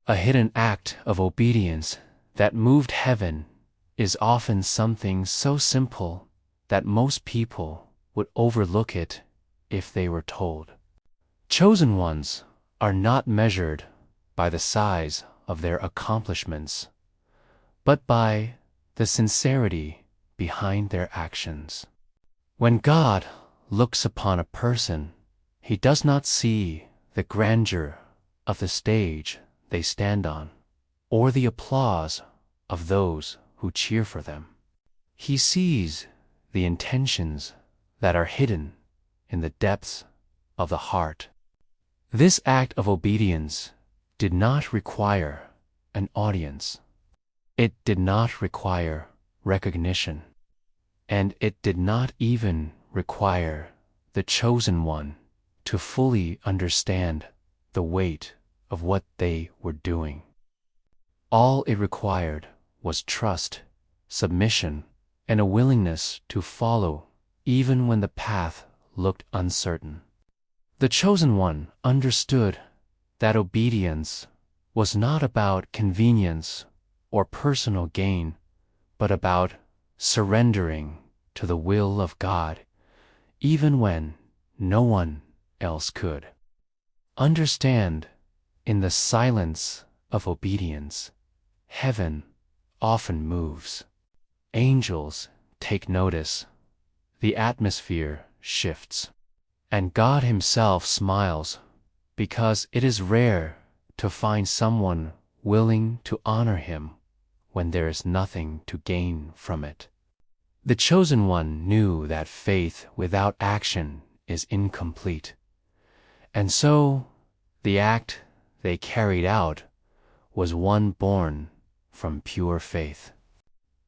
A hidden act of obedience that moved heaven is often something so simple that most people would overlook it if they were told. Chosen ones are not measured by the size of their accomplishments, but by the sincerity behind their actions. When God looks upon a person, He does not see the grandeur of the stage they stand on, or the applause of those who cheer for them. He sees the intentions that are hidden in the depths of the heart. This act of obedience did not require an audience. It did not require recognition, and it did not even require the chosen one to fully understand the weight of what they were doing. All it required was trust, submission, and a willingness to follow even when the path looked uncertain. The chosen one understood that obedience was not about convenience or personal gain, but about surrendering to the will of God, even when no one else could. Understand, in the silence of obedience, heaven often moves. Angels take notice, the atmosphere shifts, and God Himself smiles, because it is rare to find someone willing to honor Him when there is nothing to gain from it. The chosen one knew that faith without action is incomplete, and so the act they carried out was one born from pure faith.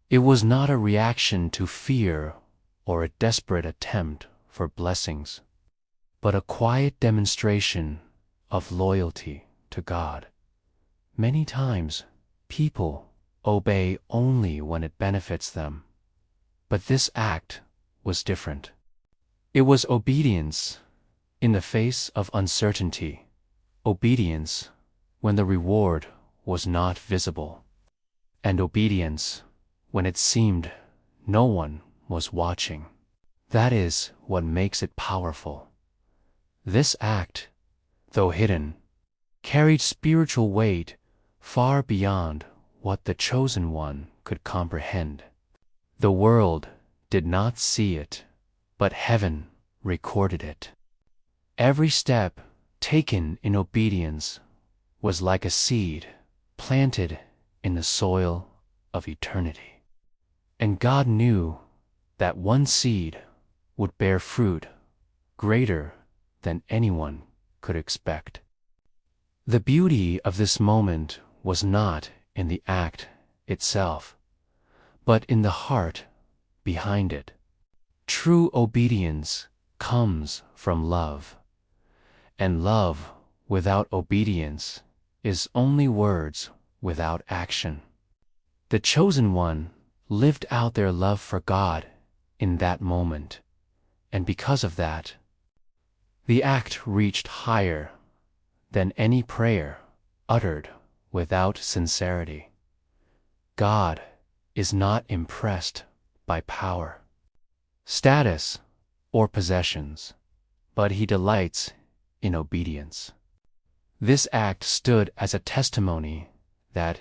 It was not a reaction to fear or a desperate attempt for blessings, but a quiet demonstration of loyalty to God. Many times, people obey only when it benefits them, but this act was different. It was obedience in the face of uncertainty, obedience when the reward was not visible, and obedience when it seemed no one was watching. That is what makes it powerful. This act, though hidden, carried spiritual weight far beyond what the chosen one could comprehend. The world did not see it, but heaven recorded it. Every step taken in obedience was like a seed planted in the soil of eternity. And God knew that one seed would bear fruit greater than anyone could expect. The beauty of this moment was not in the act itself, but in the heart behind it. True obedience comes from love, and love without obedience is only words without action. The chosen one lived out their love for God in that moment, and because of that, the act reached higher than any prayer uttered without sincerity. God is not impressed by power, status, or possessions, but He delights in obedience. This act stood as a testimony that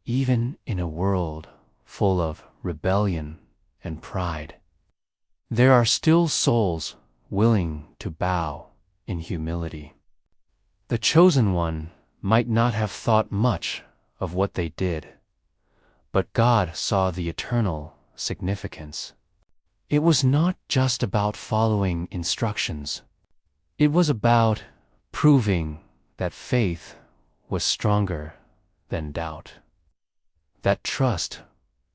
even in a world full of rebellion and pride, there are still souls willing to bow in humility. The chosen one might not have thought much of what they did, but God saw the eternal significance. It was not just about following instructions. It was about proving that faith was stronger than doubt, that trust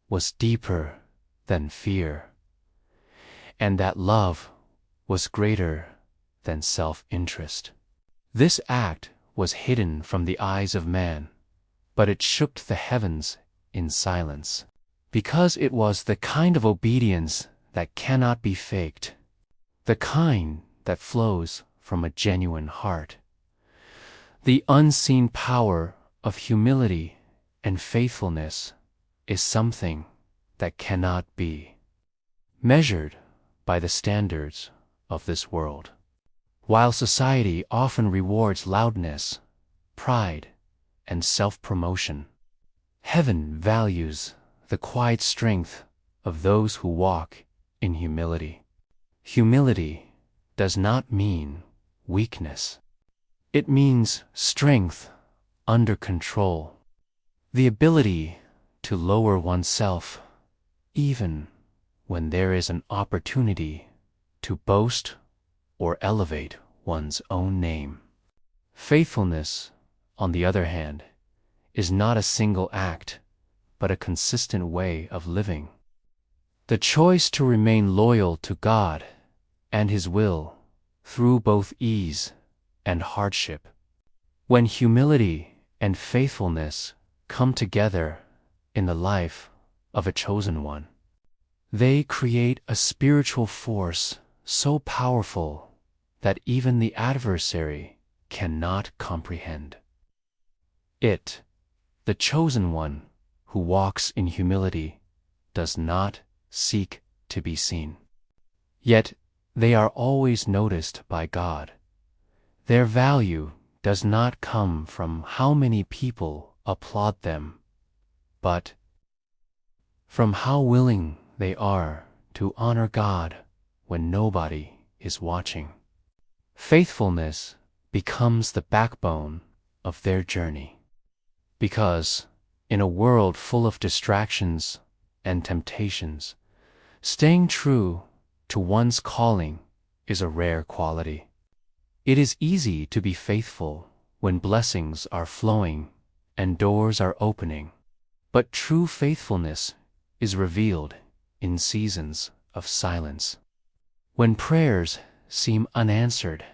was deeper than fear, and that love was greater than self-interest. This act was hidden from the eyes of man, but it shook the heavens in silence, because it was the kind of obedience that cannot be faked, the kind that flows from a genuine heart. The unseen power of humility and faithfulness is something that cannot be measured by the standards of this world. While society often rewards loudness, pride, and self-promotion, heaven values the quiet strength of those who walk in humility. Humility does not mean weakness. It means strength under control, the ability to lower oneself even when there is an opportunity to boast or elevate one's own name. Faithfulness, on the other hand, is not a single act, but a consistent way of living. The choice to remain loyal to God and His will through both ease and hardship. When humility and faithfulness come together in the life of a chosen one, they create a spiritual force so powerful that even the adversary cannot comprehend it. The chosen one who walks in humility does not seek to be seen. Yet they are always noticed by God. Their value does not come from how many people applaud them, but from how willing they are to honor God when nobody is watching. Faithfulness becomes the backbone of their journey, because in a world full of distractions and temptations, staying true to one's calling is a rare quality. It is easy to be faithful when blessings are flowing and doors are opening, but true faithfulness is revealed in seasons of silence, when prayers seem unanswered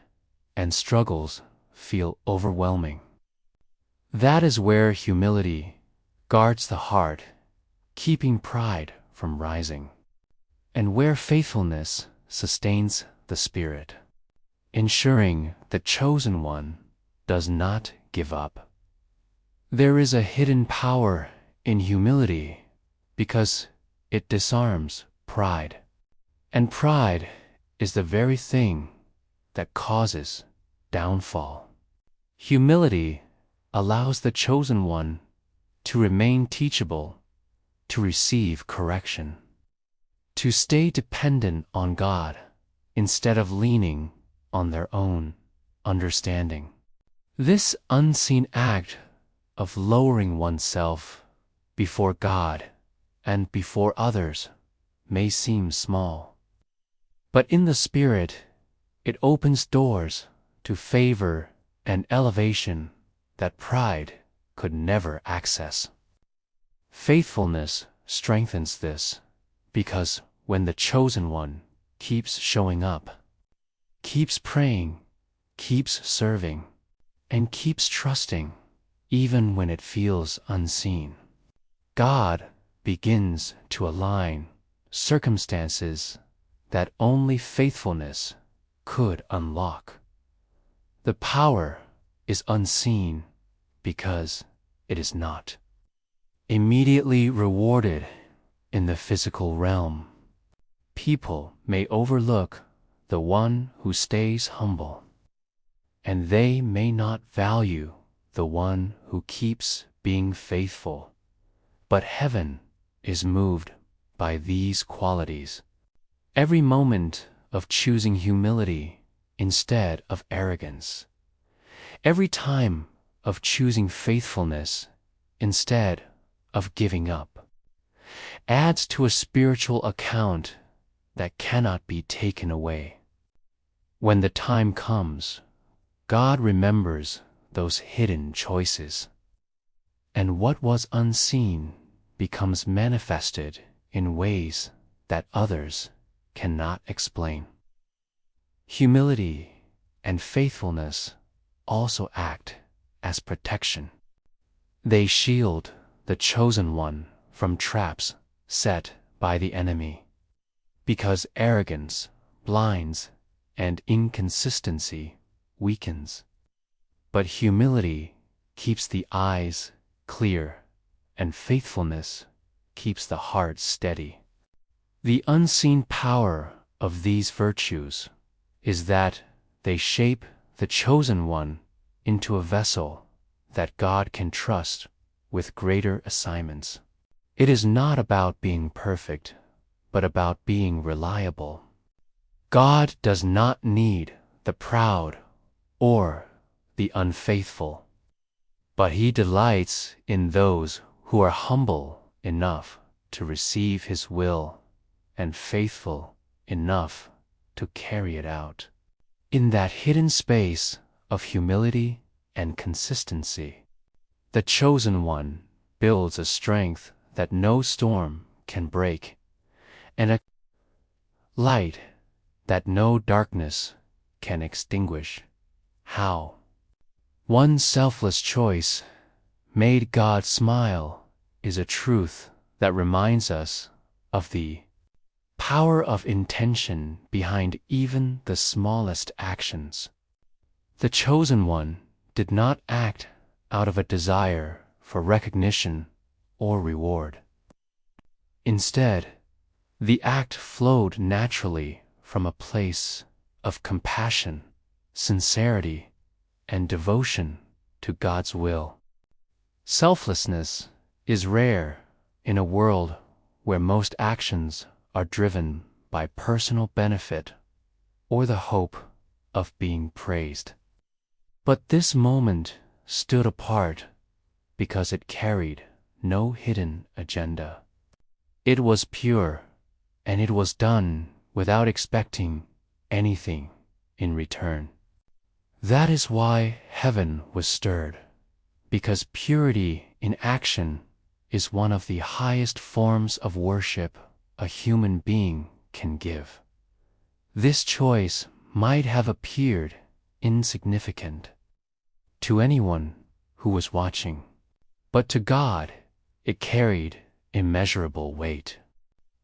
and struggles feel overwhelming. That is where humility guards the heart, keeping pride from rising, and where faithfulness sustains the spirit, ensuring the chosen one does not give up. There is a hidden power in humility because it disarms pride, and pride is the very thing that causes downfall. Humility allows the chosen one to remain teachable, to receive correction, to stay dependent on God instead of leaning on their own understanding. This unseen act of lowering oneself before God and before others may seem small, but in the Spirit, it opens doors to favor and elevation that pride could never access. Faithfulness strengthens this, because when the chosen one keeps showing up, keeps praying, keeps serving, and keeps trusting, even when it feels unseen, God begins to align circumstances that only faithfulness could unlock. The power is unseen because it is not immediately rewarded in the physical realm. People may overlook the one who stays humble, and they may not value the one who keeps being faithful. But heaven is moved by these qualities. Every moment of choosing humility instead of arrogance, every time of choosing faithfulness instead of giving up, adds to a spiritual account that cannot be taken away. When the time comes, God remembers those hidden choices, and what was unseen becomes manifested in ways that others cannot explain. Humility and faithfulness also act as protection. They shield the chosen one from traps set by the enemy, because arrogance blinds and inconsistency weakens. But humility keeps the eyes clear, and faithfulness keeps the heart steady. The unseen power of these virtues is that they shape the chosen one into a vessel that God can trust with greater assignments. It is not about being perfect, but about being reliable. God does not need the proud or the unfaithful, but He delights in those who are humble enough to receive His will and faithful enough to carry it out. In that hidden space of humility and consistency, the chosen one builds a strength that no storm can break, and a light that no darkness can extinguish. How? One selfless choice made God smile is a truth that reminds us of the power of intention behind even the smallest actions. The chosen one did not act out of a desire for recognition or reward. Instead, the act flowed naturally from a place of compassion, sincerity, and devotion to God's will. Selflessness is rare in a world where most actions are driven by personal benefit or the hope of being praised. But this moment stood apart because it carried no hidden agenda. It was pure, and it was done without expecting anything in return. That is why heaven was stirred, because purity in action is one of the highest forms of worship a human being can give. This choice might have appeared insignificant to anyone who was watching, but to God it carried immeasurable weight.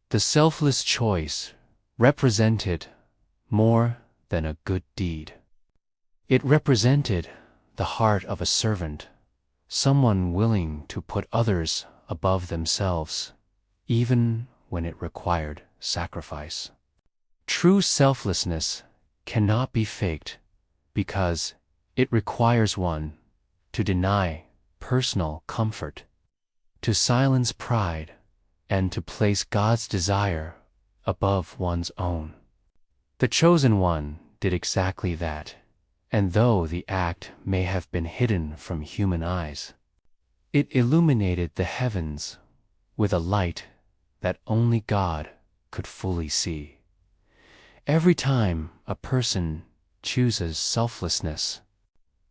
The selfless choice represented more than a good deed. It represented the heart of a servant, someone willing to put others above themselves, even when it required sacrifice. True selflessness cannot be faked because it requires one to deny personal comfort, to silence pride, and to place God's desire above one's own. The chosen one did exactly that, and though the act may have been hidden from human eyes, it illuminated the heavens with a light that only God could fully see. Every time a person chooses selflessness,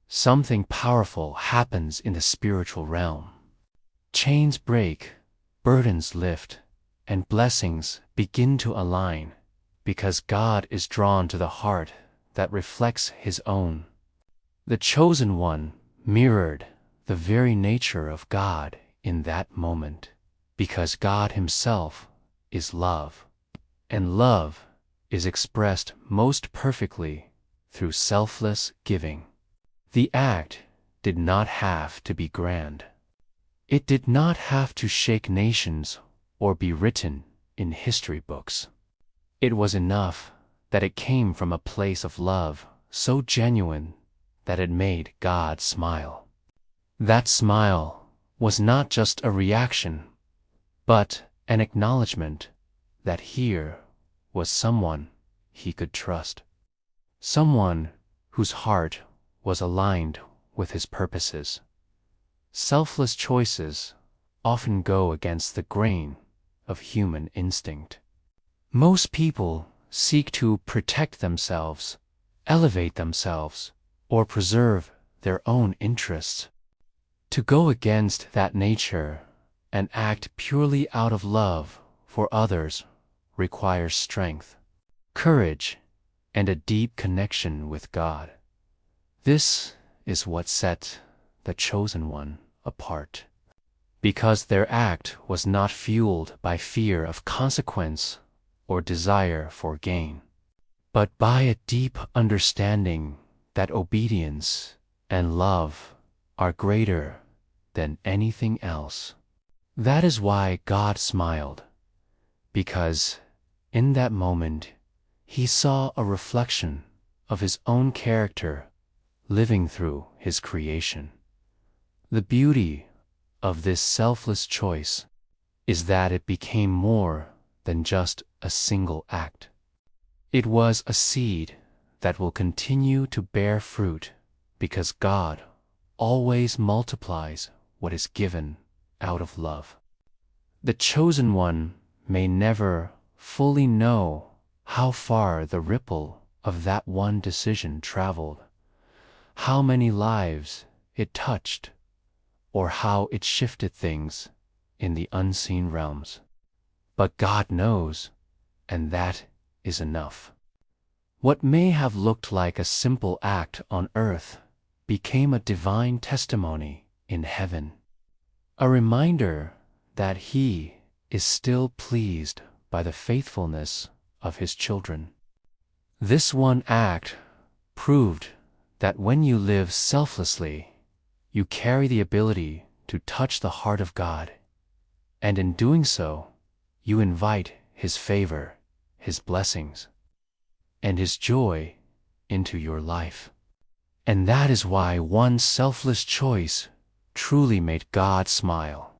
something powerful happens in the spiritual realm. Chains break, burdens lift, and blessings begin to align because God is drawn to the heart that reflects His own. The chosen one mirrored the very nature of God in that moment, because God Himself is love, and love is expressed most perfectly through selfless giving. The act did not have to be grand. It did not have to shake nations or be written in history books. It was enough that it came from a place of love so genuine that it made God smile. That smile was not just a reaction, but an acknowledgement that here was someone He could trust, someone whose heart was aligned with His purposes. Selfless choices often go against the grain of human instinct. Most people seek to protect themselves, elevate themselves, or preserve their own interests. To go against that nature and act purely out of love for others requires strength, courage, and a deep connection with God. This is what set the chosen one apart, because their act was not fueled by fear of consequence or desire for gain, but by a deep understanding that obedience and love are greater than anything else. That is why God smiled, because in that moment he saw a reflection of his own character living through his creation. The beauty of this selfless choice is that it became more than just a single act. It was a seed that will continue to bear fruit because God always multiplies what is given out of love. The chosen one may never fully know how far the ripple of that one decision traveled, how many lives it touched, or how it shifted things in the unseen realms. But God knows, and that is enough. What may have looked like a simple act on earth became a divine testimony in heaven, a reminder that He is still pleased by the faithfulness of His children. This one act proved that when you live selflessly, you carry the ability to touch the heart of God, and in doing so, you invite His favor, His blessings, and His joy into your life. And that is why one selfless choice truly made God smile.